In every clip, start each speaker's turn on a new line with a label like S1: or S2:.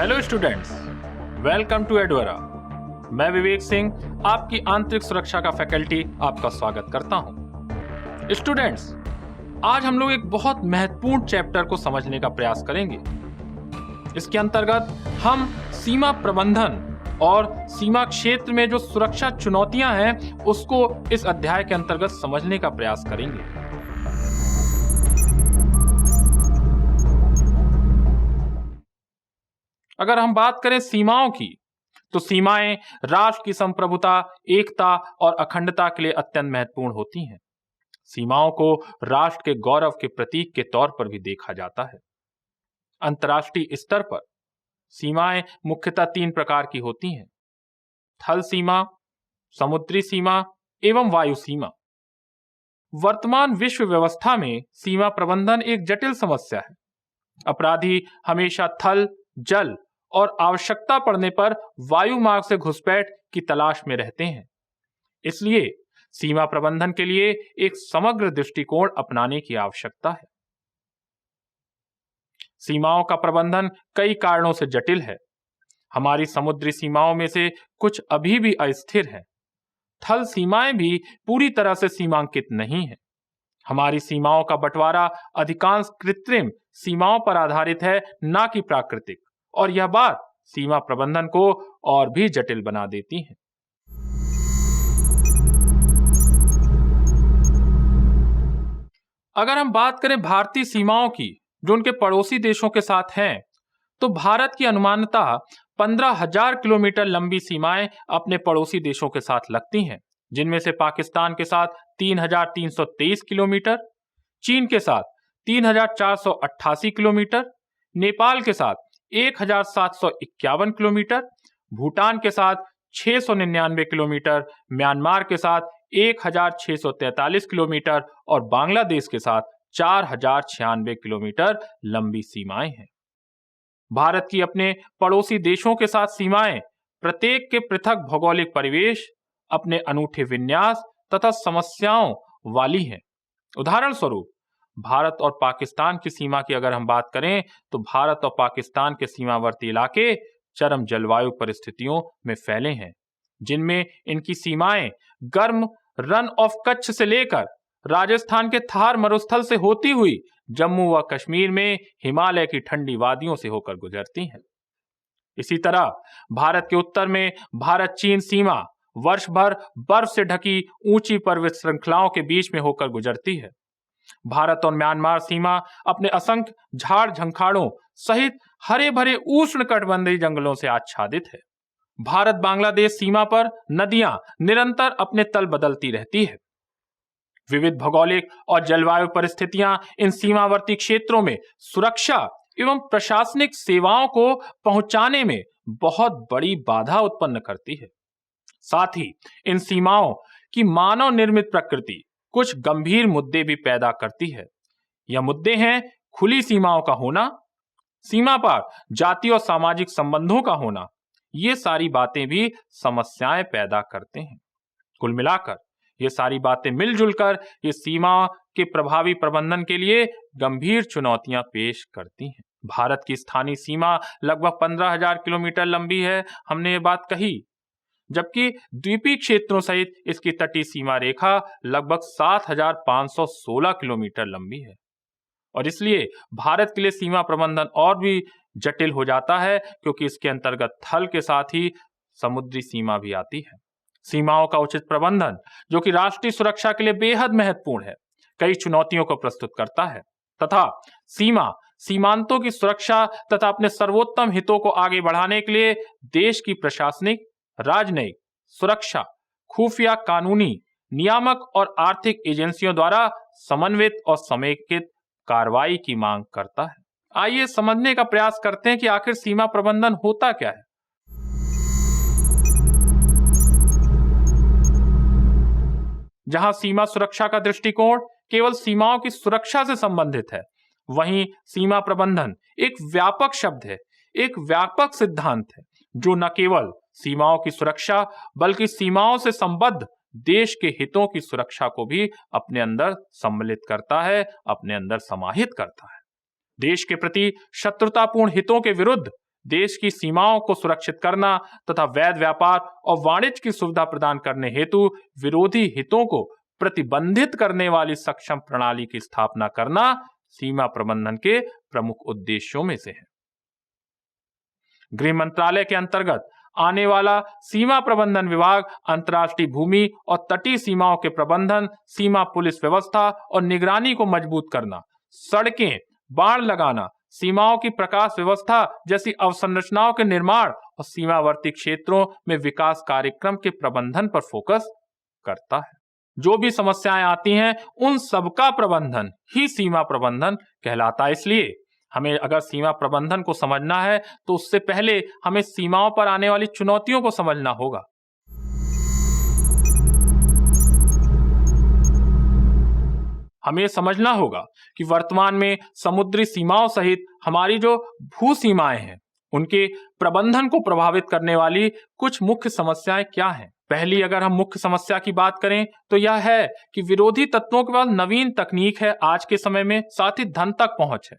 S1: Hello students, welcome to एडवरा। मैं विवेक सिंह, आपकी आंतरिक सुरक्षा का फैकल्टी आपका स्वागत करता हूं। स्टूडेंट्स, आज हम लोग एक बहुत महत्वपूर्ण चैप्टर को समझने का प्रयास करेंगे। इसके अंतर्गत हम सीमा प्रबंधन और सीमा क्षेत्र में जो सुरक्षा चुनौतियां हैं उसको इस अध्याय के अंतर्गत समझने का प्रयास करेंगे। अगर हम बात करें सीमाओं की, तो सीमाएं राष्ट्र की संप्रभुता, एकता और अखंडता के लिए अत्यंत महत्वपूर्ण होती हैं। सीमाओं को राष्ट्र के गौरव के प्रतीक के तौर पर भी देखा जाता है। अंतर्राष्ट्रीय स्तर पर सीमाएं मुख्यतः 3 प्रकार की होती हैं: थल सीमा, समुद्री सीमा एवं वायु सीमा। वर्तमान विश्व व्यवस्था में सीमा प्रबंधन एक जटिल समस्या है। अपराधी हमेशा थल, जल और आवश्यकता पड़ने पर वायु मार्ग से घुसपैठ की तलाश में रहते हैं। इसलिए सीमा प्रबंधन के लिए एक समग्र दृष्टिकोण अपनाने की आवश्यकता है। सीमाओं का प्रबंधन कई कारणों से जटिल है। हमारी समुद्री सीमाओं में से कुछ अभी भी अस्थिर हैं। थल सीमाएं भी पूरी तरह से सीमांकित नहीं है। हमारी सीमाओं का बंटवारा अधिकांश कृत्रिम सीमाओं पर आधारित है, ना कि प्राकृतिक, और यह बात सीमा प्रबंधन को और भी जटिल बना देती है। अगर हम बात करें भारतीय सीमाओं की, जो उनके पड़ोसी देशों के साथ हैं, तो भारत की अनुमानतः 15,000 किलोमीटर लंबी सीमाएं अपने पड़ोसी देशों के साथ लगती हैं, जिनमें से पाकिस्तान के साथ 3,323 किलोमीटर, चीन के साथ 3,488 किलोमीटर, नेपाल के साथ 1,751 किलोमीटर, भूटान के साथ 699 किलोमीटर, म्यांमार के साथ 1,643 किलोमीटर और बांग्लादेश के साथ 4,096 किलोमीटर लंबी सीमाएं हैं। भारत की अपने पड़ोसी देशों के साथ सीमाएं प्रत्येक के पृथक भौगोलिक परिवेश, अपने अनूठे विन्यास तथा समस्याओं वाली हैं। उदाहरण स्वरूप भारत और पाकिस्तान की सीमा की अगर हम बात करें, तो भारत और पाकिस्तान के सीमावर्ती इलाके चरम जलवायु परिस्थितियों में फैले हैं, जिनमें इनकी सीमाएं गर्म रन ऑफ कच्छ से लेकर राजस्थान के थार मरुस्थल से होती हुई जम्मू व कश्मीर में हिमालय की ठंडी वादियों से होकर गुजरती हैं। इसी तरह भारत के उत्तर में भारत चीन सीमा वर्ष भर बर्फ से ढकी ऊंची पर्वत श्रृंखलाओं के बीच में होकर गुजरती है। भारत और म्यांमार सीमा अपने असंख्य झाड़ झंखाड़ों सहित हरे भरे उष्णकटिबंधीय जंगलों से आच्छादित है। भारत बांग्लादेश सीमा पर नदियां निरंतर अपने तल बदलती रहती है। विविध भौगोलिक और जलवायु परिस्थितियां इन सीमावर्ती क्षेत्रों में सुरक्षा एवं प्रशासनिक सेवाओं को पहुंचाने में बहुत बड़ी बाधा उत्पन्न करती है। साथ ही इन सीमाओं की मानव निर्मित प्रकृति कुछ गंभीर मुद्दे भी पैदा करती है। यह मुद्दे हैं खुली सीमाओं का होना, सीमा पार जाति और सामाजिक संबंधों का होना। ये सारी बातें भी समस्याएं पैदा करते हैं। कुल मिलाकर ये सारी बातें मिलजुल कर ये सीमा के प्रभावी प्रबंधन के लिए गंभीर चुनौतियां पेश करती हैं। भारत की स्थानीय सीमा लगभग 15,000 किलोमीटर लंबी है, हमने ये बात कही, जबकि द्वीपीय क्षेत्रों सहित इसकी तटीय सीमा रेखा लगभग 7,516 किलोमीटर लंबी है। और इसलिए भारत के लिए सीमा प्रबंधन और भी जटिल हो जाता है, क्योंकि इसके अंतर्गत थल के साथ ही समुद्री सीमा भी आती है। सीमाओं का उचित प्रबंधन, जो कि राष्ट्रीय सुरक्षा के लिए बेहद महत्वपूर्ण है, कई चुनौतियों को प्रस्तुत करता है तथा सीमांतों की सुरक्षा तथा अपने सर्वोत्तम हितों को आगे बढ़ाने के लिए देश की प्रशासनिक, राजनयिक, सुरक्षा, खुफिया, कानूनी, नियामक और आर्थिक एजेंसियों द्वारा समन्वित और समेकित कार्रवाई की मांग करता है। आइए समझने का प्रयास करते हैं कि आखिर सीमा प्रबंधन होता क्या है। जहां सीमा सुरक्षा का दृष्टिकोण केवल सीमाओं की सुरक्षा से संबंधित है, वहीं सीमा प्रबंधन एक व्यापक शब्द है, एक व्यापक सिद्धांत है, जो न केवल सीमाओं की सुरक्षा बल्कि सीमाओं से संबद्ध देश के हितों की सुरक्षा को भी अपने अंदर सम्मिलित करता है, अपने अंदर समाहित करता है। देश के प्रति शत्रुतापूर्ण हितों के विरुद्ध देश की सीमाओं को सुरक्षित करना तथा वैध व्यापार और वाणिज्य की सुविधा प्रदान करने हेतु विरोधी हितों को प्रतिबंधित करने वाली सक्षम प्रणाली की स्थापना करना सीमा प्रबंधन के प्रमुख उद्देश्यों में से है। गृह मंत्रालय के अंतर्गत आने वाला सीमा प्रबंधन विभाग अंतर्राष्ट्रीय भूमि और तटीय सीमाओं के प्रबंधन, सीमा पुलिस व्यवस्था और निगरानी को मजबूत करना, सड़कें, बाड़ लगाना, सीमाओं की प्रकाश व्यवस्था जैसी अवसंरचनाओं के निर्माण और सीमावर्ती क्षेत्रों में विकास कार्यक्रम के प्रबंधन पर फोकस करता है। जो भी समस्याएं आती हैं उन सबका प्रबंधन ही सीमा प्रबंधन कहलाता है। इसलिए हमें अगर सीमा प्रबंधन को समझना है तो उससे पहले हमें सीमाओं पर आने वाली चुनौतियों को समझना होगा। हमें समझना होगा कि वर्तमान में समुद्री सीमाओं सहित हमारी जो भू सीमाएं हैं उनके प्रबंधन को प्रभावित करने वाली कुछ मुख्य समस्याएं क्या हैं। पहली अगर हम मुख्य समस्या की बात करें तो यह है कि विरोधी तत्वों के पास नवीन तकनीक है आज के समय में, साथ ही धन तक पहुंच है,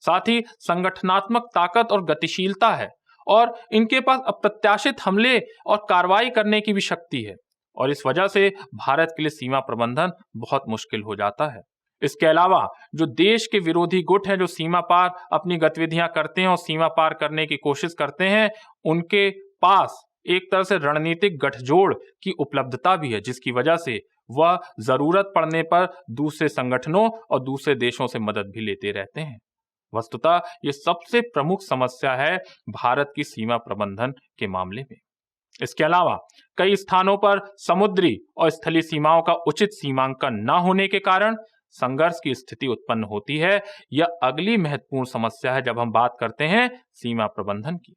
S1: साथ ही संगठनात्मक ताकत और गतिशीलता है और इनके पास अप्रत्याशित हमले और कार्रवाई करने की भी शक्ति है और इस वजह से भारत के लिए सीमा प्रबंधन बहुत मुश्किल हो जाता है। इसके अलावा जो देश के विरोधी गुट हैं जो सीमा पार अपनी गतिविधियां करते हैं और सीमा पार करने की कोशिश करते हैं, उनके पास एक तरह से रणनीतिक गठजोड़ की उपलब्धता भी है, जिसकी वजह से वह जरूरत पड़ने पर दूसरे संगठनों और दूसरे देशों से मदद भी लेते रहते हैं। वस्तुतः ये सबसे प्रमुख समस्या है भारत की सीमा प्रबंधन के मामले में। इसके अलावा कई स्थानों पर समुद्री और स्थलीय सीमाओं का उचित सीमांकन न होने के कारण संघर्ष की स्थिति उत्पन्न होती है। यह अगली महत्वपूर्ण समस्या है जब हम बात करते हैं सीमा प्रबंधन की।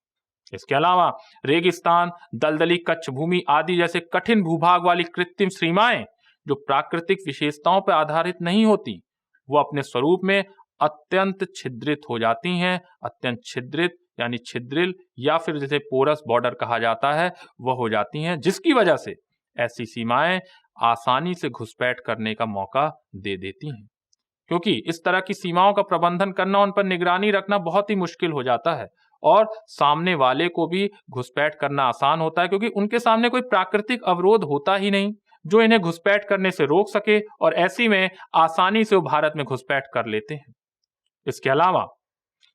S1: इसके अलावा रेगिस्तान, दलदली कच्छ भूमि आदि जैसे कठिन भूभाग वाली कृत्रिम सीमाएं जो प्राकृतिक विशेषताओं पर आधारित नहीं होती, वो अपने स्वरूप में अत्यंत छिद्रित हो जाती हैं। अत्यंत छिद्रित यानी छिद्रिल या फिर जिसे पोरस बॉर्डर कहा जाता है वह हो जाती हैं, जिसकी वजह से ऐसी सीमाएं आसानी से घुसपैठ करने का मौका दे देती हैं। क्योंकि इस तरह की सीमाओं का प्रबंधन करना, उन पर निगरानी रखना बहुत ही मुश्किल हो जाता है और सामने वाले को भी घुसपैठ करना आसान होता है क्योंकि उनके सामने कोई प्राकृतिक अवरोध होता ही नहीं जो इन्हें घुसपैठ करने से रोक सके और ऐसी में आसानी से वो भारत में घुसपैठ कर लेते हैं। इसके अलावा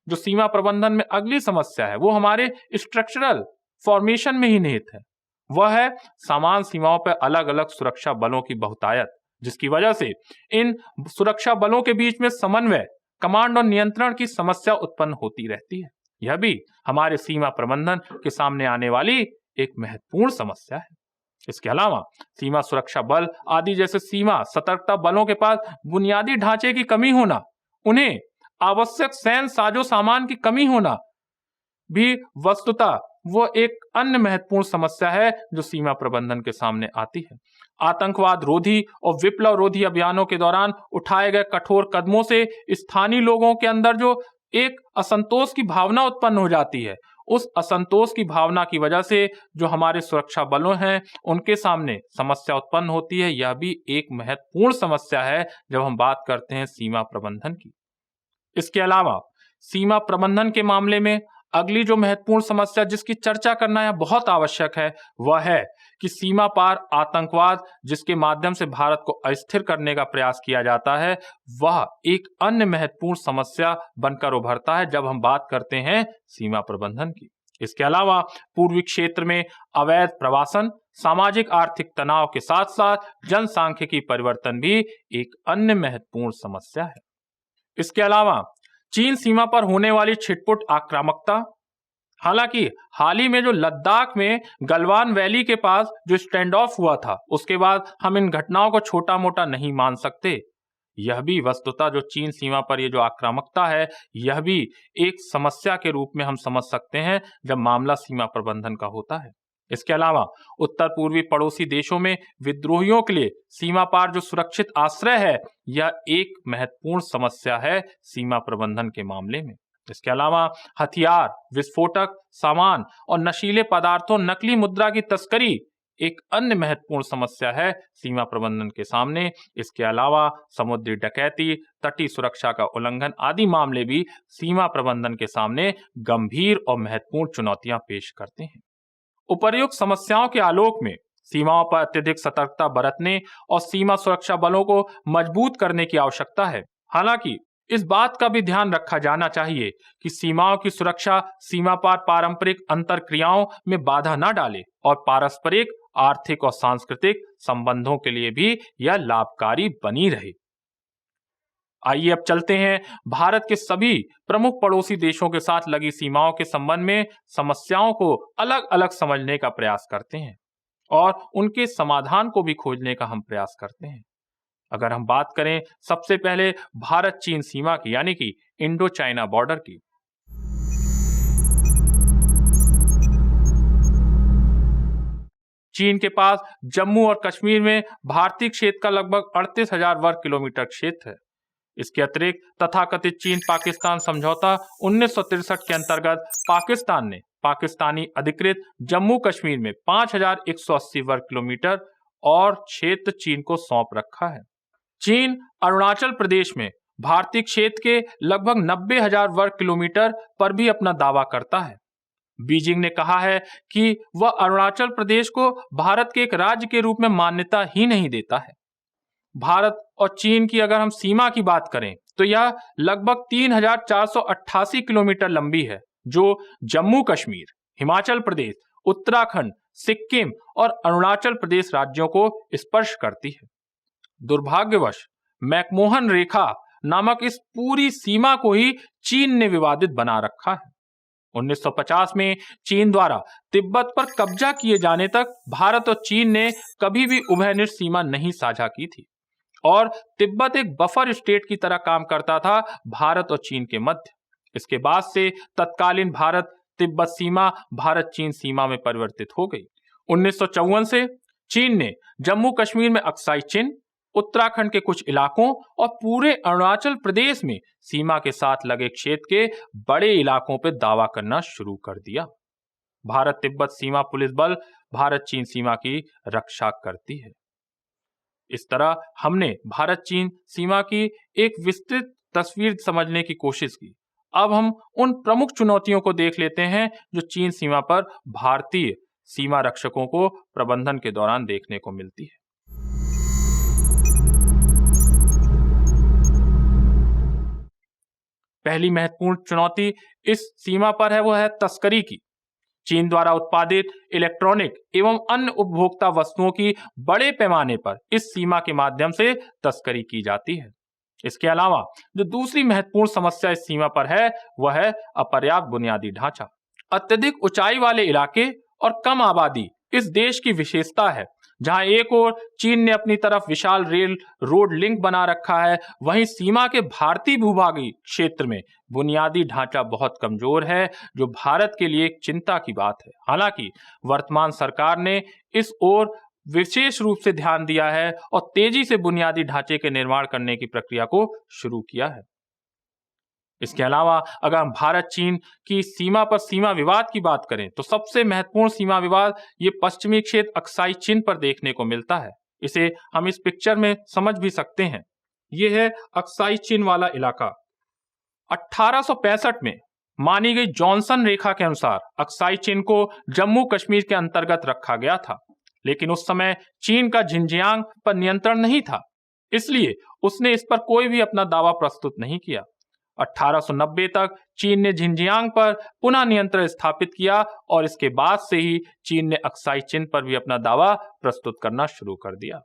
S1: जो सीमा प्रबंधन में अगली समस्या है वो हमारे स्ट्रक्चरल फॉर्मेशन में ही निहित है। वह है समान सीमाओं पर अलग अलग सुरक्षा बलों की बहुतायत, जिसकी वजह से इन सुरक्षा बलों के बीच में समन्वय, कमांड और नियंत्रण की समस्या उत्पन्न होती रहती है। यह भी हमारे सीमा प्रबंधन के सामने आने वाली एक महत्वपूर्ण समस्या है। इसके अलावा सीमा सुरक्षा बल आदि जैसे सीमा सतर्कता बलों के पास बुनियादी ढांचे की कमी होना, उन्हें आवश्यक सैन्य साजो सामान की कमी होना भी वस्तुतः वो एक अन्य महत्वपूर्ण समस्या है जो सीमा प्रबंधन के सामने आती है। आतंकवाद रोधी और विप्लव रोधी अभियानों के दौरान उठाए गए कठोर कदमों से स्थानीय लोगों के अंदर जो एक असंतोष की भावना उत्पन्न हो जाती है, उस असंतोष की भावना की वजह से जो हमारे सुरक्षा बलों हैं उनके सामने समस्या उत्पन्न होती है। यह भी एक महत्वपूर्ण समस्या है जब हम बात करते हैं सीमा प्रबंधन की। इसके अलावा सीमा प्रबंधन के मामले में अगली जो महत्वपूर्ण समस्या जिसकी चर्चा करना यहाँ बहुत आवश्यक है वह है कि सीमा पार आतंकवाद जिसके माध्यम से भारत को अस्थिर करने का प्रयास किया जाता है, वह एक अन्य महत्वपूर्ण समस्या बनकर उभरता है जब हम बात करते हैं सीमा प्रबंधन की। इसके अलावा पूर्वी क्षेत्र में अवैध प्रवासन, सामाजिक आर्थिक तनाव के साथ साथ जनसांख्यिकी परिवर्तन भी एक अन्य महत्वपूर्ण समस्या है। इसके अलावा चीन सीमा पर होने वाली छिटपुट आक्रामकता, हालांकि हाल ही में जो लद्दाख में गलवान वैली के पास जो स्टैंड ऑफ हुआ था उसके बाद हम इन घटनाओं को छोटा मोटा नहीं मान सकते। यह भी वस्तुतः जो चीन सीमा पर ये जो आक्रामकता है यह भी एक समस्या के रूप में हम समझ सकते हैं जब मामला सीमा प्रबंधन का होता है। इसके अलावा उत्तर पूर्वी पड़ोसी देशों में विद्रोहियों के लिए सीमा पार जो सुरक्षित आश्रय है यह एक महत्वपूर्ण समस्या है सीमा प्रबंधन के मामले में। इसके अलावा हथियार, विस्फोटक सामान और नशीले पदार्थों, नकली मुद्रा की तस्करी एक अन्य महत्वपूर्ण समस्या है सीमा प्रबंधन के सामने। इसके अलावा समुद्री डकैती, तटीय सुरक्षा का उल्लंघन आदि मामले भी सीमा प्रबंधन के सामने गंभीर और महत्वपूर्ण चुनौतियां पेश करते हैं। उपर्युक्त समस्याओं के आलोक में सीमाओं पर अत्यधिक सतर्कता बरतने और सीमा सुरक्षा बलों को मजबूत करने की आवश्यकता है। हालांकि इस बात का भी ध्यान रखा जाना चाहिए कि सीमाओं की सुरक्षा सीमा पार पारंपरिक अंतरक्रियाओं में बाधा न डाले और पारस्परिक, आर्थिक और सांस्कृतिक संबंधों के लिए भी यह लाभकारी बनी रहे। आइए अब चलते हैं भारत के सभी प्रमुख पड़ोसी देशों के साथ लगी सीमाओं के संबंध में समस्याओं को अलग अलग समझने का प्रयास करते हैं और उनके समाधान को भी खोजने का हम प्रयास करते हैं। अगर हम बात करें सबसे पहले भारत चीन सीमा की, यानी कि इंडो चाइना बॉर्डर की, चीन के पास जम्मू और कश्मीर में भारतीय क्षेत्र का लगभग 38,000 वर्ग किलोमीटर क्षेत्र है। इसके अतिरिक्त तथाकथित चीन पाकिस्तान समझौता 1963 के अंतर्गत पाकिस्तान ने पाकिस्तानी अधिकृत जम्मू कश्मीर में 5,180 वर्ग किलोमीटर और क्षेत्र चीन को सौंप रखा है। चीन अरुणाचल प्रदेश में भारतीय क्षेत्र के लगभग 90,000 वर्ग किलोमीटर पर भी अपना दावा करता है। बीजिंग ने कहा है कि वह अरुणाचल प्रदेश को भारत के एक राज्य के रूप में मान्यता ही नहीं देता है। भारत और चीन की अगर हम सीमा की बात करें तो यह लगभग 3,488 किलोमीटर लंबी है, जो जम्मू कश्मीर, हिमाचल प्रदेश, उत्तराखंड, सिक्किम और अरुणाचल प्रदेश राज्यों को स्पर्श करती है। दुर्भाग्यवश मैकमोहन रेखा नामक इस पूरी सीमा को ही चीन ने विवादित बना रखा है। 1950 में चीन द्वारा तिब्बत पर कब्जा किए जाने तक भारत और चीन ने कभी भी उभयनिष्ठ सीमा नहीं साझा की थी और तिब्बत एक बफर स्टेट की तरह काम करता था भारत और चीन के मध्य। इसके बाद से तत्कालीन भारत तिब्बत सीमा भारत चीन सीमा में परिवर्तित हो गई। 1954 से चीन ने जम्मू कश्मीर में अक्साई चिन्ह, उत्तराखंड के कुछ इलाकों और पूरे अरुणाचल प्रदेश में सीमा के साथ लगे क्षेत्र के बड़े इलाकों पर दावा करना शुरू कर दिया। भारत तिब्बत सीमा पुलिस बल भारत चीन सीमा की रक्षा करती है। इस तरह हमने भारत चीन सीमा की एक विस्तृत तस्वीर समझने की कोशिश की। अब हम उन प्रमुख चुनौतियों को देख लेते हैं जो चीन सीमा पर भारतीय सीमा रक्षकों को प्रबंधन के दौरान देखने को मिलती है। पहली महत्वपूर्ण चुनौती इस सीमा पर है, वो है तस्करी की। चीन द्वारा उत्पादित इलेक्ट्रॉनिक एवं अन्य उपभोक्ता वस्तुओं की बड़े पैमाने पर इस सीमा के माध्यम से तस्करी की जाती है। इसके अलावा जो दूसरी महत्वपूर्ण समस्या इस सीमा पर है वह है अपर्याप्त बुनियादी ढांचा। अत्यधिक ऊंचाई वाले इलाके और कम आबादी इस देश की विशेषता है। जहां एक ओर चीन ने अपनी तरफ विशाल रेल रोड लिंक बना रखा है, वहीं सीमा के भारतीय भूभागी क्षेत्र में बुनियादी ढांचा बहुत कमजोर है, जो भारत के लिए एक चिंता की बात है। हालांकि वर्तमान सरकार ने इस ओर विशेष रूप से ध्यान दिया है और तेजी से बुनियादी ढांचे के निर्माण करने की प्रक्रिया को शुरू किया है। इसके अलावा अगर हम भारत चीन की सीमा पर सीमा विवाद की बात करें तो सबसे महत्वपूर्ण सीमा विवाद ये पश्चिमी क्षेत्र अक्साई चिन पर देखने को मिलता है। इसे हम इस पिक्चर में समझ भी सकते हैं। ये है अक्साई चिन वाला इलाका। 1865 में मानी गई जॉनसन रेखा के अनुसार अक्साई चिन को जम्मू कश्मीर के अंतर्गत रखा गया था, लेकिन उस समय चीन का झिंजियांग पर नियंत्रण नहीं था, इसलिए उसने इस पर कोई भी अपना दावा प्रस्तुत नहीं किया। 1890 तक चीन ने झिंजियांग पर पुनः नियंत्रण स्थापित किया और इसके बाद से ही चीन ने अक्साई चिन पर भी अपना दावा प्रस्तुत करना शुरू कर दिया।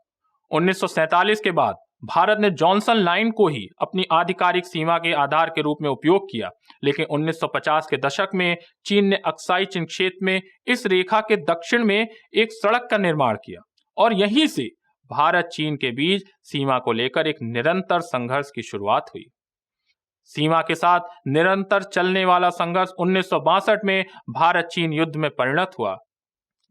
S1: 1947 के बाद भारत ने जॉनसन लाइन को ही अपनी आधिकारिक सीमा के आधार के रूप में उपयोग किया, लेकिन 1950 के दशक में चीन ने अक्साई चिन क्षेत्र में इस रेखा के दक्षिण में एक सड़क का निर्माण किया और यहीं से भारत चीन के बीच सीमा को लेकर एक निरंतर संघर्ष की शुरुआत हुई। सीमा के साथ निरंतर चलने वाला संघर्ष 1962 में भारत चीन युद्ध में परिणत हुआ,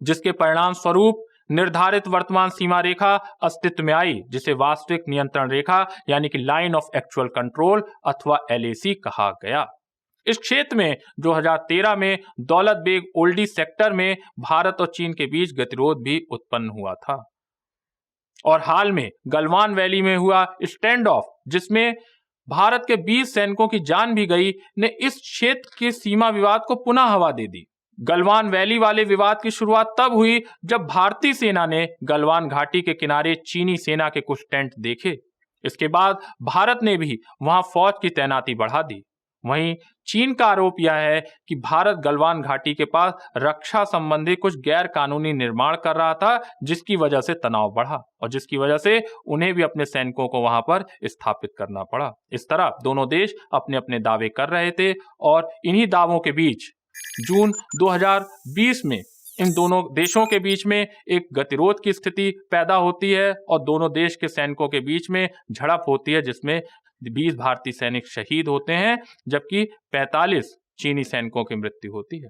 S1: जिसके परिणाम स्वरूप निर्धारित वर्तमान सीमा रेखा अस्तित्व में आई, जिसे वास्तविक नियंत्रण रेखा यानी कि लाइन ऑफ एक्चुअल कंट्रोल अथवा LAC कहा गया। इस क्षेत्र में 2013 में दौलत बेग ओल्डी सेक्टर में भारत और चीन के बीच गतिरोध भी उत्पन्न हुआ था। और हाल में गलवान वैली में हुआ स्टैंड ऑफ, जिसमें भारत के 20 सैनिकों की जान भी गई, ने इस क्षेत्र के सीमा विवाद को पुनः हवा दे दी। गलवान वैली वाले विवाद की शुरुआत तब हुई जब भारतीय सेना ने गलवान घाटी के किनारे चीनी सेना के कुछ टेंट देखे। इसके बाद भारत ने भी वहां फौज की तैनाती बढ़ा दी। वहीं चीन का आरोप यह है कि भारत गलवान घाटी के पास रक्षा संबंधी कुछ गैर कानूनी निर्माण कर रहा था, जिसकी वजह से तनाव बढ़ा और जिसकी वजह से उन्हें भी अपने सैनिकों को वहां पर स्थापित करना पड़ा। इस तरह दोनों देश अपने अपने दावे कर रहे थे और इन्हीं दावों के बीच जून 2020 में इन दोनों देशों के बीच में एक गतिरोध की स्थिति पैदा होती है और दोनों देश के सैनिकों के बीच में झड़प होती है, जिसमें 20 भारतीय सैनिक शहीद होते हैं जबकि 45 चीनी सैनिकों की मृत्यु होती है।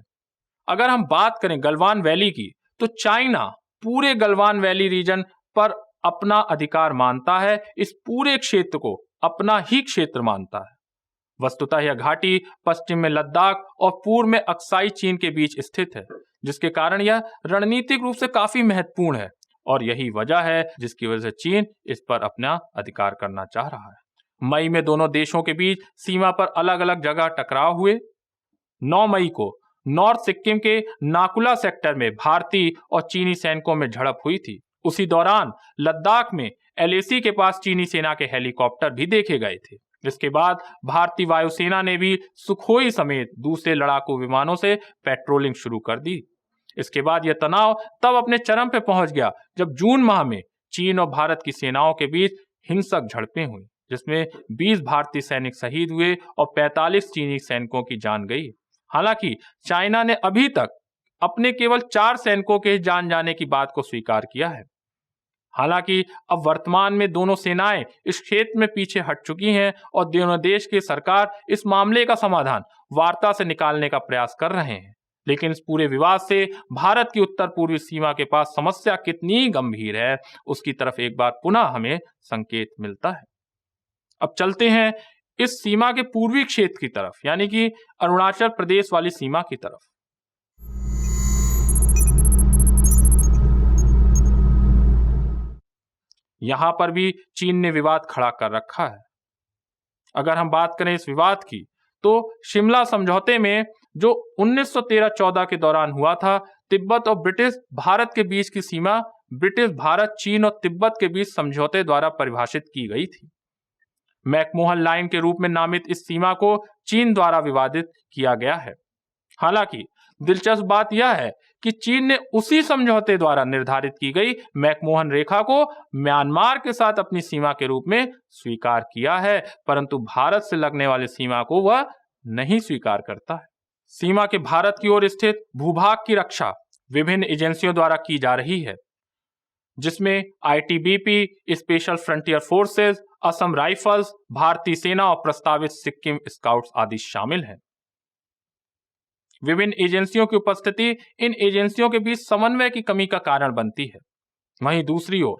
S1: अगर हम बात करें गलवान वैली की, तो चाइना पूरे गलवान वैली रीजन पर अपना अधिकार मानता है, इस पूरे क्षेत्र को अपना ही क्षेत्र मानता है। वस्तुतः यह घाटी पश्चिम में लद्दाख और पूर्व में अक्साई चीन के बीच स्थित है, जिसके कारण यह रणनीतिक रूप से काफी महत्वपूर्ण है और यही वजह है जिसकी वजह से चीन इस पर अपना अधिकार करना चाह रहा है। मई में दोनों देशों के बीच सीमा पर अलग अलग जगह टकराव हुए। 9 मई को नॉर्थ सिक्किम के नाकुला सेक्टर में भारतीय और चीनी सैनिकों में झड़प हुई थी। उसी दौरान लद्दाख में LAC के पास चीनी सेना के हेलीकॉप्टर भी देखे गए थे। इसके बाद भारतीय वायुसेना ने भी सुखोई समेत दूसरे लड़ाकू विमानों से पेट्रोलिंग शुरू कर दी। इसके बाद यह तनाव तब अपने चरम पर पहुंच गया जब जून माह में चीन और भारत की सेनाओं के बीच हिंसक झड़पें हुई, जिसमें 20 भारतीय सैनिक शहीद हुए और 45 चीनी सैनिकों की जान गई। हालांकि चाइना ने अभी तक अपने केवल 4 सैनिकों के जान जाने की बात को स्वीकार किया है। हालांकि अब वर्तमान में दोनों सेनाएं इस क्षेत्र में पीछे हट चुकी हैं और दोनों देश की सरकार इस मामले का समाधान वार्ता से निकालने का प्रयास कर रहे हैं। लेकिन इस पूरे विवाद से भारत की उत्तर पूर्वी सीमा के पास समस्या कितनी गंभीर है, उसकी तरफ एक बार पुनः हमें संकेत मिलता है। अब चलते हैं इस सीमा के पूर्वी क्षेत्र की तरफ, यानी कि अरुणाचल प्रदेश वाली सीमा की तरफ। यहां पर भी चीन ने विवाद खड़ा कर रखा है। अगर हम बात करें इस विवाद की, तो शिमला समझौते में जो 1913-14 के दौरान हुआ था, तिब्बत और ब्रिटिश भारत के बीच की सीमा ब्रिटिश भारत, चीन और तिब्बत के बीच समझौते द्वारा परिभाषित की गई थी। मैकमोहन लाइन के रूप में नामित इस सीमा को चीन द्वारा विवादित किया गया है। हालांकि दिलचस्प बात यह है कि चीन ने उसी समझौते द्वारा निर्धारित की गई मैकमोहन रेखा को म्यांमार के साथ अपनी सीमा के रूप में स्वीकार किया है, परंतु भारत से लगने वाली सीमा को वह नहीं स्वीकार करता है। सीमा के भारत की ओर स्थित भूभाग की रक्षा विभिन्न एजेंसियों द्वारा की जा रही है, जिसमें ITBP, special frontier forces, Assam rifles, भारतीय सेना और प्रस्तावित सिक्किम स्काउट्स आदि शामिल हैं। विभिन्न एजेंसियों की उपस्थिति इन एजेंसियों के बीच समन्वय की कमी का कारण बनती है। वहीं दूसरी ओर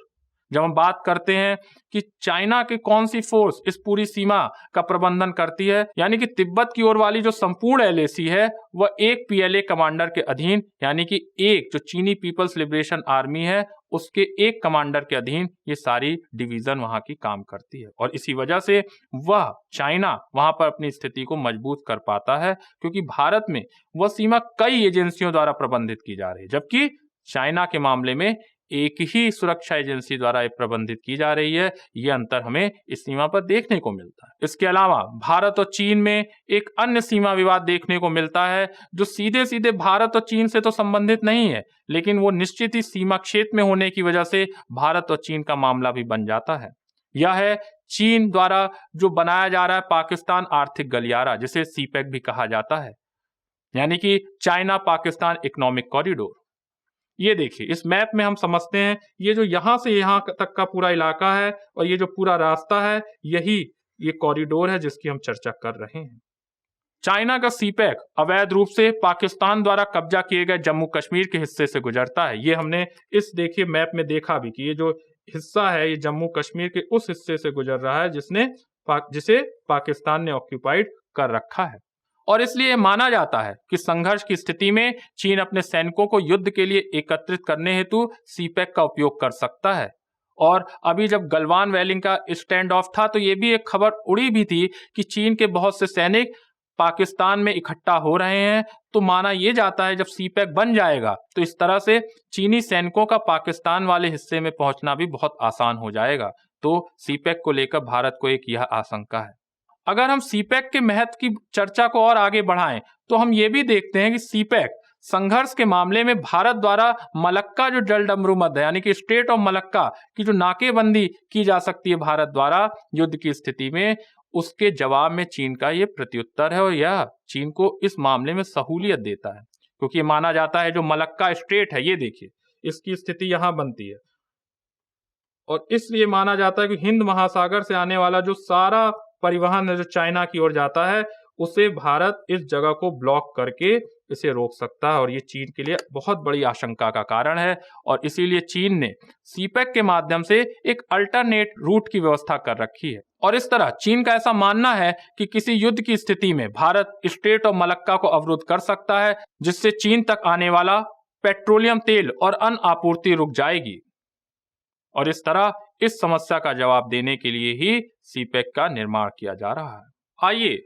S1: जब हम बात करते हैं कि चाइना की कौन सी फोर्स इस पूरी सीमा का प्रबंधन करती है, यानी कि तिब्बत की ओर वाली जो संपूर्ण LAC है, वह एक PLA कमांडर के अधीन, यानी कि एक जो चीनी पीपल्स लिबरेशन आर्मी है उसके एक कमांडर के अधीन ये सारी डिवीजन वहां की काम करती है और इसी वजह से वह चाइना वहां पर अपनी स्थिति को मजबूत कर पाता है, क्योंकि भारत में वह सीमा कई एजेंसियों द्वारा प्रबंधित की जा रही है, जबकि चाइना के मामले में एक ही सुरक्षा एजेंसी द्वारा प्रबंधित की जा रही है। यह अंतर हमें इस सीमा पर देखने को मिलता है। इसके अलावा भारत और चीन में एक अन्य सीमा विवाद देखने को मिलता है जो सीधे सीधे भारत और चीन से तो संबंधित नहीं है, लेकिन वो निश्चित ही सीमा क्षेत्र में होने की वजह से भारत और चीन का मामला भी बन जाता है। यह है चीन द्वारा जो बनाया जा रहा है पाकिस्तान आर्थिक गलियारा, जिसे CPEC भी कहा जाता है, यानी कि चाइना पाकिस्तान इकोनॉमिक कॉरिडोर। ये देखिए इस मैप में हम समझते हैं ये जो यहां से यहां तक का पूरा इलाका है और ये जो पूरा रास्ता है, यही ये कॉरिडोर है जिसकी हम चर्चा कर रहे हैं। चाइना का CPEC अवैध रूप से पाकिस्तान द्वारा कब्जा किए गए जम्मू कश्मीर के हिस्से से गुजरता है। ये हमने इस देखिए मैप में देखा भी कि ये जो हिस्सा है ये जम्मू कश्मीर के उस हिस्से से गुजर रहा है जिसे पाकिस्तान ने ऑक्यूपाइड कर रखा है। और इसलिए माना जाता है कि संघर्ष की स्थिति में चीन अपने सैनिकों को युद्ध के लिए एकत्रित करने हेतु सीपैक का उपयोग कर सकता है। और अभी जब गलवान वैली का स्टैंड ऑफ था तो ये भी एक खबर उड़ी भी थी कि चीन के बहुत से सैनिक पाकिस्तान में इकट्ठा हो रहे हैं। तो माना यह जाता है जब सीपैक बन जाएगा तो इस तरह से चीनी सैनिकों का पाकिस्तान वाले हिस्से में पहुंचना भी बहुत आसान हो जाएगा। तो सीपैक को लेकर भारत को एक यह आशंका है। अगर हम सीपैक के महत्व की चर्चा को और आगे बढ़ाएं तो हम ये भी देखते हैं कि सीपैक संघर्ष के मामले में भारत द्वारा मलक्का जो जलडमरू मध्य यानी कि स्टेट ऑफ मलक्का की जो नाकेबंदी की जा सकती है भारत द्वारा युद्ध की स्थिति में, उसके जवाब में चीन का ये प्रत्युत्तर है और यह चीन को इस मामले में सहूलियत देता है। क्योंकि ये माना जाता है जो मलक्का स्टेट है, ये देखिए इसकी स्थिति यहां बनती है और इसलिए माना जाता है कि हिंद महासागर से आने वाला जो सारा परिवहन जो चाइना की ओर जाता है उसे भारत इस जगह को ब्लॉक करके इसे रोक सकता है और ये चीन के लिए बहुत बड़ी आशंका का कारण है। और इसीलिए चीन ने सीपैक के माध्यम से एक अल्टरनेट रूट की व्यवस्था कर रखी है। और इस तरह चीन का ऐसा मानना है कि किसी युद्ध की स्थिति में भारत स्टेट ऑफ मलक्का को अवरुद्ध कर सकता है, जिससे चीन तक आने वाला पेट्रोलियम तेल और अन्य आपूर्ति रुक जाएगी। और इस तरह इस समस्या का जवाब देने के लिए ही सीपैक का निर्माण किया जा रहा है। आइए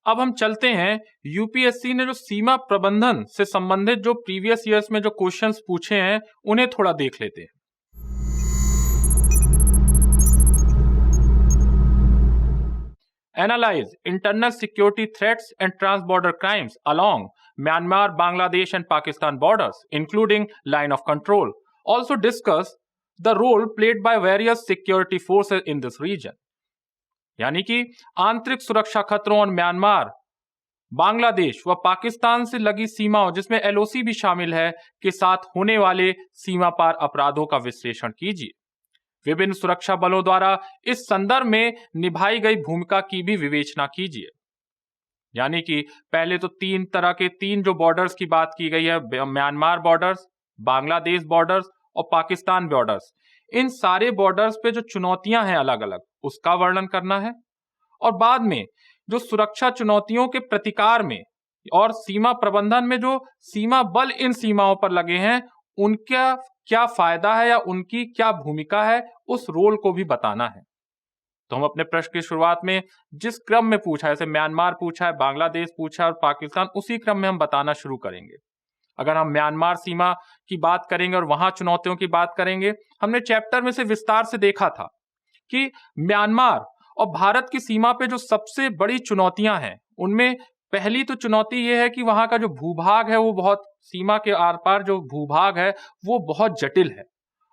S1: अब हम चलते हैं, यूपीएससी ने जो सीमा प्रबंधन से संबंधित जो प्रीवियस ईयर्स में जो क्वेश्चंस पूछे हैं उन्हें थोड़ा देख लेते हैं। Analyse internal security threats and trans border crimes along Myanmar, Bangladesh and Pakistan borders including line of control. Also discuss the role played by various security forces in this region. यानी कि आंतरिक सुरक्षा खतरों और म्यांमार, बांग्लादेश व पाकिस्तान से लगी सीमाओं जिसमें एलओसी भी शामिल है के साथ होने वाले सीमा पार अपराधों का विश्लेषण कीजिए। विभिन्न सुरक्षा बलों द्वारा इस संदर्भ में निभाई गई भूमिका की भी विवेचना कीजिए। यानी कि पहले तो तीन जो बॉर्डर्स की बात की गई है, म्यांमार बॉर्डर्स, बांग्लादेश बॉर्डर्स और पाकिस्तान बॉर्डर्स, इन सारे बॉर्डर्स पे जो चुनौतियां हैं अलग अलग उसका वर्णन करना है। और बाद में जो सुरक्षा चुनौतियों के प्रतिकार में और सीमा प्रबंधन में जो सीमा बल इन सीमाओं पर लगे हैं उनका क्या फायदा है या उनकी क्या भूमिका है, उस रोल को भी बताना है। तो हम अपने प्रश्न की शुरुआत में जिस क्रम में पूछा है, जैसे म्यांमार पूछा है, बांग्लादेश पूछा है और पाकिस्तान, उसी क्रम में हम बताना शुरू करेंगे। अगर हम म्यांमार सीमा की बात करेंगे और वहां चुनौतियों की बात करेंगे, हमने चैप्टर में से विस्तार से देखा था कि म्यांमार और भारत की सीमा पे जो सबसे बड़ी चुनौतियां हैं उनमें पहली तो चुनौती यह है कि वहां का जो भूभाग है वो बहुत, सीमा के आर पार जो भूभाग है वो बहुत जटिल है।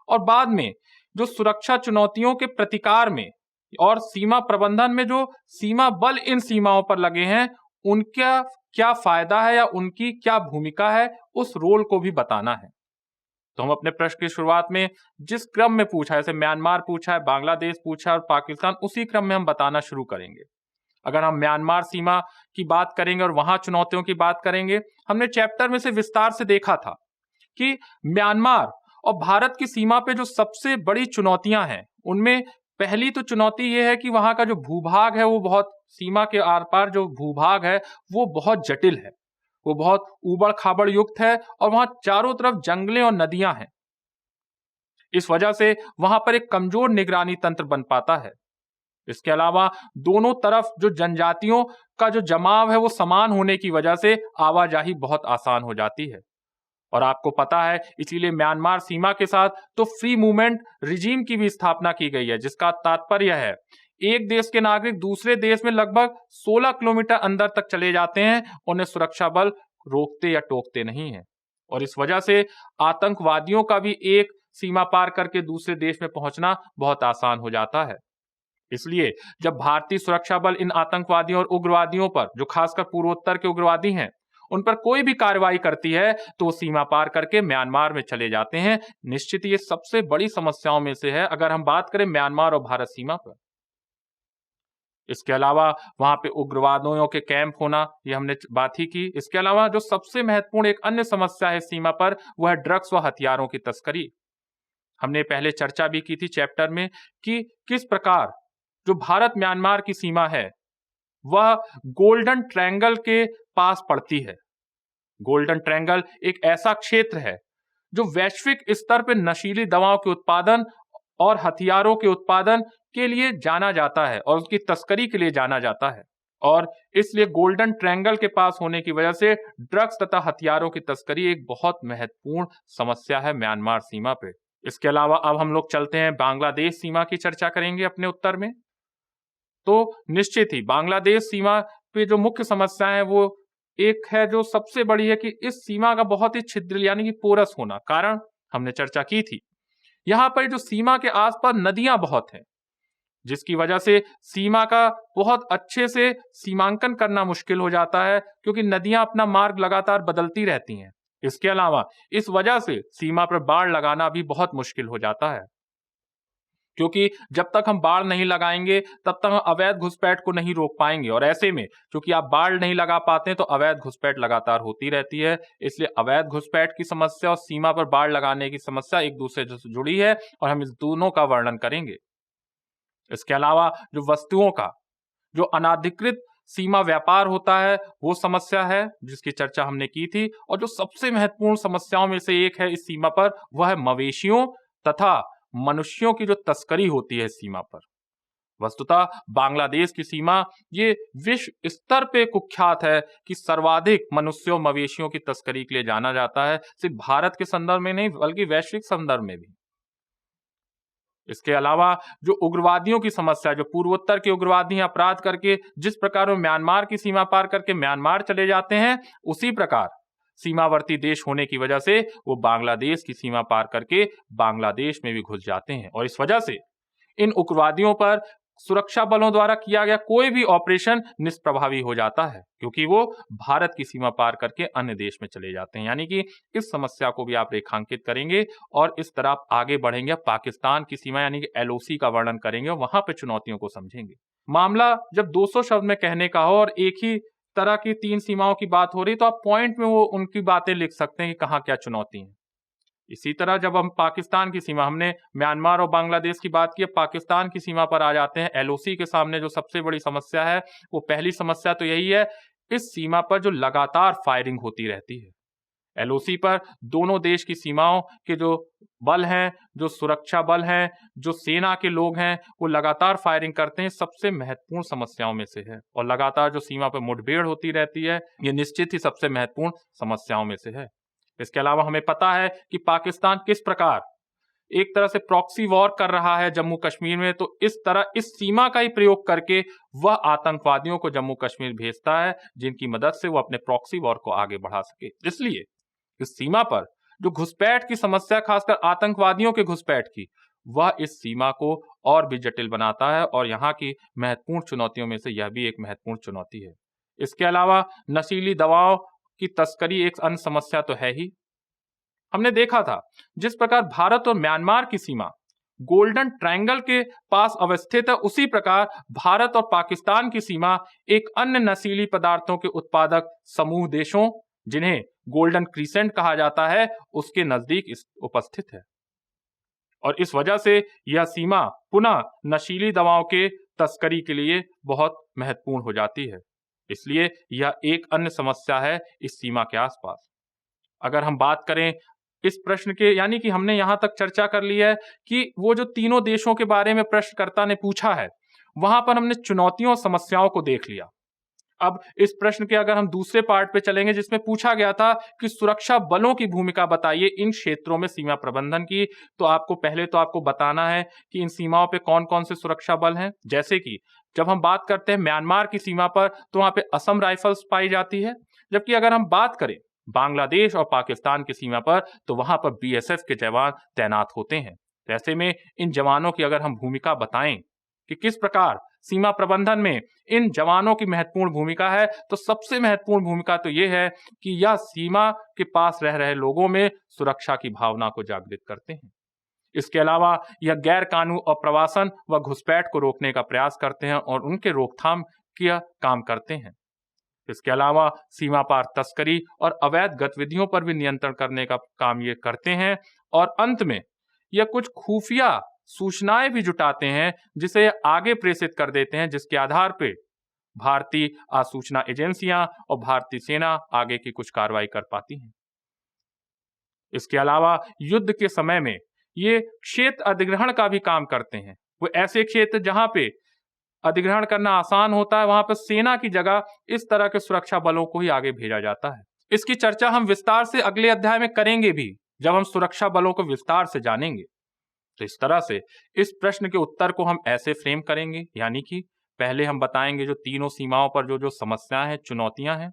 S1: और बाद में जो सुरक्षा चुनौतियों के प्रतिकार में और सीमा प्रबंधन में जो सीमा बल इन सीमाओं पर लगे हैं उनका क्या फायदा है या उनकी क्या भूमिका है, उस रोल को भी बताना है। तो हम अपने प्रश्न की शुरुआत में जिस क्रम में पूछा है, जैसे म्यांमार पूछा है, बांग्लादेश पूछा है और पाकिस्तान, उसी क्रम में हम बताना शुरू करेंगे। अगर हम म्यांमार सीमा की बात करेंगे और वहां चुनौतियों की बात करेंगे, हमने चैप्टर में से विस्तार से देखा था कि म्यांमार और भारत की सीमा पे जो सबसे बड़ी चुनौतियां हैं उनमें पहली तो चुनौती यह है कि वहां का जो भूभाग है वो बहुत, सीमा के आर पार जो भूभाग है वो बहुत जटिल है, वो बहुत उबड़ खाबड़ युक्त है और वहां चारों तरफ जंगलें और नदियां हैं। इस वजह से वहां पर एक कमजोर निगरानी तंत्र बन पाता है। इसके अलावा दोनों तरफ जो जनजातियों का जो जमाव है वो समान होने की वजह से आवाजाही बहुत आसान हो जाती है। और आपको पता है इसीलिए म्यांमार सीमा के साथ तो फ्री मूवमेंट रिजीम की भी स्थापना की गई है, जिसका तात्पर्य है एक देश के नागरिक दूसरे देश में लगभग 16 किलोमीटर अंदर तक चले जाते हैं, उन्हें सुरक्षा बल रोकते या टोकते नहीं है। और इस वजह से आतंकवादियों का भी एक सीमा पार करके दूसरे देश में पहुंचना बहुत आसान हो जाता है। इसलिए जब भारतीय सुरक्षा बल इन आतंकवादियों और उग्रवादियों पर, जो खासकर पूर्वोत्तर के उग्रवादी हैं, उन पर कोई भी कार्रवाई करती है तो सीमा पार करके म्यांमार में चले जाते हैं। निश्चित ये सबसे बड़ी समस्याओं में से है अगर हम बात करें म्यांमार और भारत सीमा पर। इसके अलावा वहां पे उग्रवादियों के कैंप होना, ये हमने बात ही की। इसके अलावा जो सबसे महत्वपूर्ण एक अन्य समस्या है सीमा पर, वह है ड्रग्स व हथियारों की तस्करी। हमने पहले चर्चा भी की थी चैप्टर में कि किस प्रकार जो भारत म्यांमार की सीमा है वह गोल्डन ट्रायंगल के पास पड़ती है। गोल्डन ट्रायंगल एक ऐसा क्षेत्र है जो वैश्विक स्तर पर नशीली दवाओं के उत्पादन और हथियारों के उत्पादन के लिए जाना जाता है और उसकी तस्करी के लिए जाना जाता है। और इसलिए गोल्डन ट्रायंगल के पास होने की वजह से ड्रग्स तथा हथियारों की तस्करी एक बहुत महत्वपूर्ण समस्या है म्यांमार सीमा पे। इसके अलावा अब हम लोग चलते हैं बांग्लादेश सीमा की चर्चा करेंगे अपने उत्तर में। तो निश्चित ही बांग्लादेश सीमा पे जो मुख्य समस्या है वो एक है जो सबसे बड़ी है कि इस सीमा का बहुत ही छिद्र यानी कि पोरस होना। कारण हमने चर्चा की थी, यहाँ पर जो सीमा के आसपास नदियां बहुत हैं, जिसकी वजह से सीमा का बहुत अच्छे से सीमांकन करना मुश्किल हो जाता है, क्योंकि नदियां अपना मार्ग लगातार बदलती रहती हैं। इसके अलावा इस वजह से सीमा पर बाड़ लगाना भी बहुत मुश्किल हो जाता है, क्योंकि जब तक हम बाड़ नहीं लगाएंगे तब तक हम अवैध घुसपैठ को नहीं रोक पाएंगे। और ऐसे में क्योंकि आप बाड़ नहीं लगा पाते तो अवैध घुसपैठ लगातार होती रहती है। इसलिए अवैध घुसपैठ की समस्या और सीमा पर बाड़ लगाने की समस्या एक दूसरे से जुड़ी है और हम इस दोनों का वर्णन करेंगे। इसके अलावा जो वस्तुओं का जो अनाधिकृत सीमा व्यापार होता है वो समस्या है, जिसकी चर्चा हमने की थी। और जो सबसे महत्वपूर्ण समस्याओं में से एक है इस सीमा पर, वह है मवेशियों तथा मनुष्यों की जो तस्करी होती है सीमा पर। वस्तुतः बांग्लादेश की सीमा ये विश्व स्तर पे कुख्यात है कि सर्वाधिक मनुष्यों मवेशियों की तस्करी के लिए जाना जाता है, सिर्फ भारत के संदर्भ में नहीं बल्कि वैश्विक संदर्भ में भी। इसके अलावा जो उग्रवादियों की समस्या, जो पूर्वोत्तर के उग्रवादी अपराध करके जिस प्रकार वो म्यांमार की सीमा पार करके म्यांमार चले जाते हैं, उसी प्रकार सीमावर्ती देश होने की वजह से वो बांग्लादेश की सीमा पार करके बांग्लादेश में भी घुस जाते हैं। और इस वजह से इन उग्रवादियों पर सुरक्षा बलों द्वारा किया गया कोई भी ऑपरेशन निष्प्रभावी हो जाता है, क्योंकि वो भारत की सीमा पार करके अन्य देश में चले जाते हैं। यानी कि इस समस्या को भी आप रेखांकित करेंगे और इस तरह आप आगे बढ़ेंगे। पाकिस्तान की सीमा यानी कि एलओसी का वर्णन करेंगे और वहां पे चुनौतियों को समझेंगे। मामला जब 200 शब्द में कहने का हो और एक ही तरह की 3 सीमाओं की बात हो रही, तो आप पॉइंट में वो उनकी बातें लिख सकते हैं कि कहाँ क्या चुनौती है। इसी तरह जब हम पाकिस्तान की सीमा, हमने म्यांमार और बांग्लादेश की बात की, पाकिस्तान की सीमा पर आ जाते हैं। एलओसी के सामने जो सबसे बड़ी समस्या है वो पहली समस्या तो यही है, इस सीमा पर जो लगातार फायरिंग होती रहती है। एलओसी पर दोनों देश की सीमाओं के जो बल हैं, जो सुरक्षा बल हैं, जो सेना के लोग हैं, वो लगातार फायरिंग करते हैं। सबसे महत्वपूर्ण समस्याओं में से है। और लगातार जो सीमा पर मुठभेड़ होती रहती है, ये निश्चित ही सबसे महत्वपूर्ण समस्याओं में से है। इसके अलावा हमें पता है कि पाकिस्तान किस प्रकार एक तरह से प्रॉक्सी वॉर कर रहा है जम्मू कश्मीर में, तो इस तरह इस सीमा का ही प्रयोग करके वह आतंकवादियों को जम्मू कश्मीर भेजता है, जिनकी मदद से वो अपने प्रॉक्सी वॉर को आगे बढ़ा सके। इसलिए इस सीमा पर जो घुसपैठ की समस्या, खासकर आतंकवादियों के घुसपैठ की, वह इस सीमा को और भी जटिल बनाता है और यहाँ की महत्वपूर्ण चुनौतियों में से यह भी एक महत्वपूर्ण चुनौती है। इसके अलावा नशीली दवाओं की तस्करी एक अन्य समस्या तो है ही। हमने देखा था जिस प्रकार भारत और म्यांमार की सीमा गोल्डन ट्रायंगल के पास अवस्थित है, उसी प्रकार भारत और पाकिस्तान की सीमा एक अन्य नशीली पदार्थों के उत्पादक समूह देशों, जिन्हें गोल्डन क्रीसेंट कहा जाता है, उसके नजदीक उपस्थित है। और इस वजह से यह सीमा पुनः नशीली दवाओं के तस्करी के लिए बहुत महत्वपूर्ण हो जाती है। इसलिए यह एक अन्य समस्या है इस सीमा के आसपास। अगर हम बात करें इस प्रश्न के, यानी कि हमने यहां तक चर्चा कर ली है कि वो जो तीनों देशों के बारे में प्रश्नकर्ता ने पूछा है, वहां पर हमने चुनौतियों और समस्याओं को देख लिया। अब इस प्रश्न के अगर हम दूसरे पार्ट पे चलेंगे, जिसमें पूछा गया था कि सुरक्षा बलों की भूमिका बताइए इन क्षेत्रों में सीमा प्रबंधन की, तो आपको बताना है कि इन सीमाओं पे कौन कौन से सुरक्षा बल हैं। जैसे कि जब हम बात करते हैं म्यांमार की सीमा पर, तो वहां पे असम राइफल्स पाई जाती है। जबकि अगर हम बात करें बांग्लादेश और पाकिस्तान की सीमा पर, तो वहां पर बीएसएफ के जवान तैनात होते हैं। तो ऐसे में इन जवानों की अगर हम भूमिका बताएं कि किस प्रकार सीमा प्रबंधन में इन जवानों की महत्वपूर्ण भूमिका है, तो सबसे महत्वपूर्ण भूमिका तो यह है कि यह सीमा के पास रह रहे लोगों में सुरक्षा की भावना को जागृत करते हैं। इसके अलावा यह गैर कानूनी अप्रवासन व घुसपैठ को रोकने का प्रयास करते हैं और उनके रोकथाम का काम करते हैं। इसके अलावा सीमा पार तस्करी और अवैध गतिविधियों पर भी नियंत्रण करने का काम ये करते हैं। और अंत में यह कुछ खुफिया सूचनाएं भी जुटाते हैं, जिसे आगे प्रेषित कर देते हैं, जिसके आधार पर भारतीय आसूचना एजेंसियां और भारतीय सेना आगे की कुछ कार्रवाई कर पाती हैं। इसके अलावा युद्ध के समय में ये क्षेत्र अधिग्रहण का भी काम करते हैं। वो ऐसे क्षेत्र जहां पे अधिग्रहण करना आसान होता है, वहां पर सेना की जगह इस तरह के सुरक्षा बलों को ही आगे भेजा जाता है। इसकी चर्चा हम विस्तार से अगले अध्याय में करेंगे भी, जब हम सुरक्षा बलों को विस्तार से जानेंगे। तो इस तरह से इस प्रश्न के उत्तर को हम ऐसे फ्रेम करेंगे, यानी कि पहले हम बताएंगे जो तीनों सीमाओं पर जो समस्याएं हैं, चुनौतियां हैं,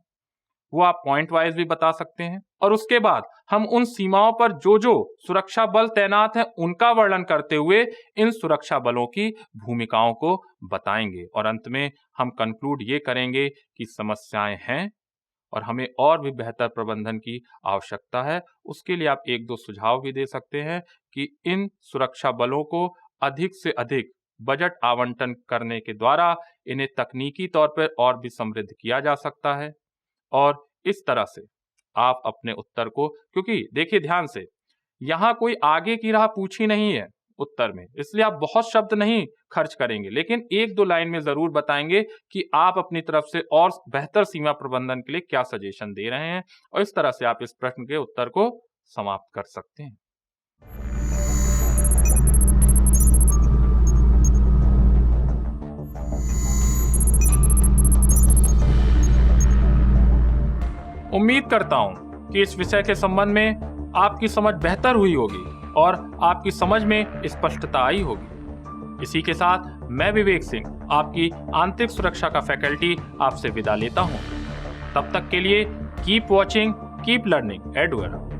S1: वो आप पॉइंट वाइज भी बता सकते हैं। और उसके बाद हम उन सीमाओं पर जो सुरक्षा बल तैनात हैं उनका वर्णन करते हुए इन सुरक्षा बलों की भूमिकाओं को बताएंगे। और अंत में हम कंक्लूड ये करेंगे कि समस्याएं हैं और हमें और भी बेहतर प्रबंधन की आवश्यकता है। उसके लिए आप एक दो सुझाव भी दे सकते हैं कि इन सुरक्षा बलों को अधिक से अधिक बजट आवंटन करने के द्वारा इन्हें तकनीकी तौर पर और भी समृद्ध किया जा सकता है। और इस तरह से आप अपने उत्तर को, क्योंकि देखिए ध्यान से, यहां कोई आगे की राह पूछी नहीं है उत्तर में, इसलिए आप बहुत शब्द नहीं खर्च करेंगे, लेकिन एक दो लाइन में जरूर बताएंगे कि आप अपनी तरफ से और बेहतर सीमा प्रबंधन के लिए क्या सजेशन दे रहे हैं। और इस तरह से आप इस प्रश्न के उत्तर को समाप्त कर सकते हैं। उम्मीद करता हूं कि इस विषय के संबंध में आपकी समझ बेहतर हुई होगी और आपकी समझ में स्पष्टता आई होगी। इसी के साथ मैं विवेक सिंह, आपकी आंतरिक सुरक्षा का फैकल्टी, आपसे विदा लेता हूं। तब तक के लिए keep watching, keep learning adware.